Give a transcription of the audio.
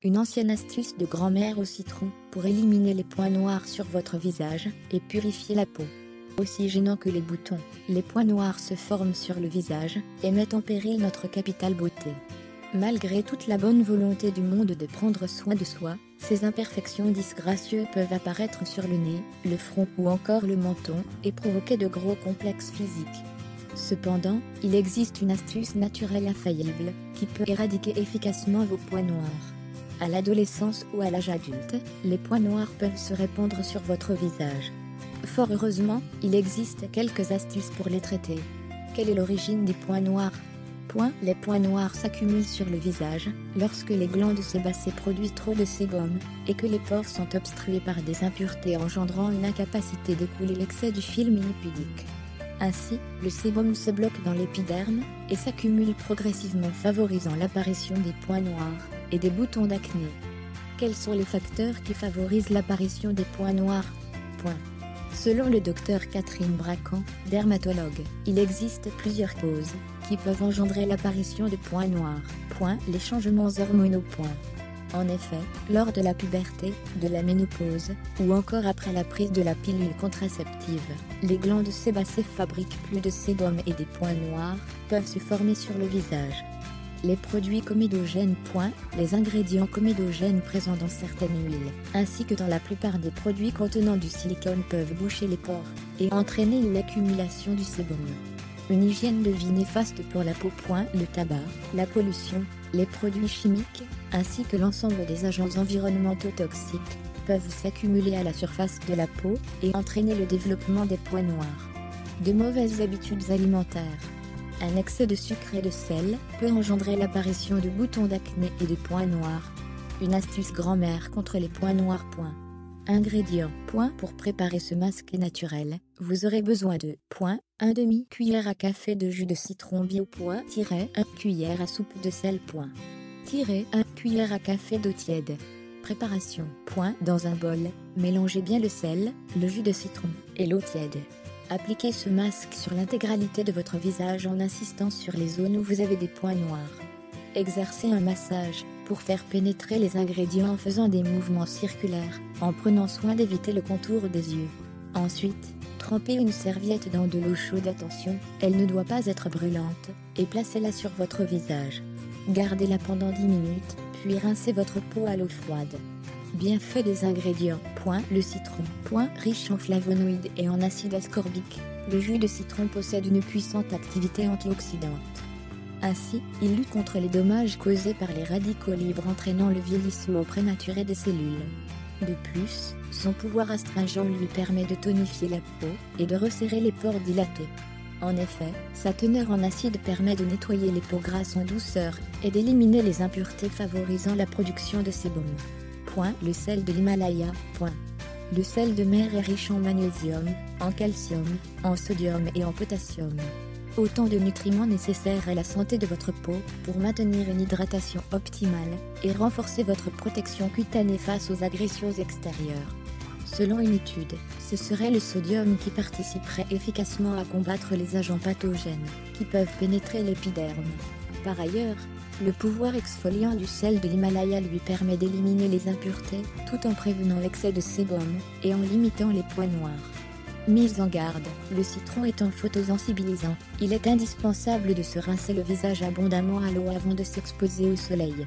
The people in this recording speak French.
Une ancienne astuce de grand-mère au citron pour éliminer les points noirs sur votre visage et purifier la peau. Aussi gênant que les boutons, les points noirs se forment sur le visage et mettent en péril notre capitale beauté. Malgré toute la bonne volonté du monde de prendre soin de soi, ces imperfections disgracieuses peuvent apparaître sur le nez, le front ou encore le menton et provoquer de gros complexes physiques. Cependant, il existe une astuce naturelle infaillible qui peut éradiquer efficacement vos points noirs. À l'adolescence ou à l'âge adulte, les points noirs peuvent se répandre sur votre visage. Fort heureusement, il existe quelques astuces pour les traiter. Quelle est l'origine des points noirs ? Les points noirs s'accumulent sur le visage lorsque les glandes sébacées produisent trop de sébum et que les pores sont obstrués par des impuretés engendrant une incapacité d'écouler l'excès du film lipidique. Ainsi, le sébum se bloque dans l'épiderme et s'accumule progressivement, favorisant l'apparition des points noirs et des boutons d'acné. Quels sont les facteurs qui favorisent l'apparition des points noirs ? Selon le docteur Catherine Bracan, dermatologue, il existe plusieurs causes qui peuvent engendrer l'apparition de points noirs. Les changements hormonaux. En effet, lors de la puberté, de la ménopause, ou encore après la prise de la pilule contraceptive, les glandes sébacées fabriquent plus de sébum et des points noirs peuvent se former sur le visage. Les produits comédogènes. Les ingrédients comédogènes présents dans certaines huiles, ainsi que dans la plupart des produits contenant du silicone peuvent boucher les pores et entraîner une accumulation du sébum. Une hygiène de vie néfaste pour la peau. Le tabac, la pollution, les produits chimiques, ainsi que l'ensemble des agents environnementaux toxiques, peuvent s'accumuler à la surface de la peau et entraîner le développement des points noirs. De mauvaises habitudes alimentaires. Un excès de sucre et de sel peut engendrer l'apparition de boutons d'acné et de points noirs. Une astuce grand-mère contre les points noirs. Ingrédients. Pour préparer ce masque naturel, vous aurez besoin de 1 demi-cuillère à café de jus de citron bio. 1 cuillère à soupe de sel. 1 cuillère à café d'eau tiède. Préparation. Dans un bol, mélangez bien le sel, le jus de citron et l'eau tiède. Appliquez ce masque sur l'intégralité de votre visage en insistant sur les zones où vous avez des points noirs. Exercez un massage pour faire pénétrer les ingrédients en faisant des mouvements circulaires, en prenant soin d'éviter le contour des yeux. Ensuite, trempez une serviette dans de l'eau chaude. Attention, elle ne doit pas être brûlante, et placez-la sur votre visage. Gardez-la pendant 10 minutes, puis rincez votre peau à l'eau froide. Bienfaits des ingrédients. Le citron. Riche en flavonoïdes et en acide ascorbique, le jus de citron possède une puissante activité antioxydante. Ainsi, il lutte contre les dommages causés par les radicaux libres entraînant le vieillissement prématuré des cellules. De plus, son pouvoir astringent lui permet de tonifier la peau et de resserrer les pores dilatés. En effet, sa teneur en acide permet de nettoyer les peaux grasses en douceur et d'éliminer les impuretés favorisant la production de sébum. Le sel de l'Himalaya. Le sel de mer est riche en magnésium, en calcium, en sodium et en potassium. Autant de nutriments nécessaires à la santé de votre peau pour maintenir une hydratation optimale et renforcer votre protection cutanée face aux agressions extérieures. Selon une étude, ce serait le sodium qui participerait efficacement à combattre les agents pathogènes qui peuvent pénétrer l'épiderme. Par ailleurs, le pouvoir exfoliant du sel de l'Himalaya lui permet d'éliminer les impuretés tout en prévenant l'excès de sébum et en limitant les points noirs. Mise en garde, le citron étant photosensibilisant, il est indispensable de se rincer le visage abondamment à l'eau avant de s'exposer au soleil.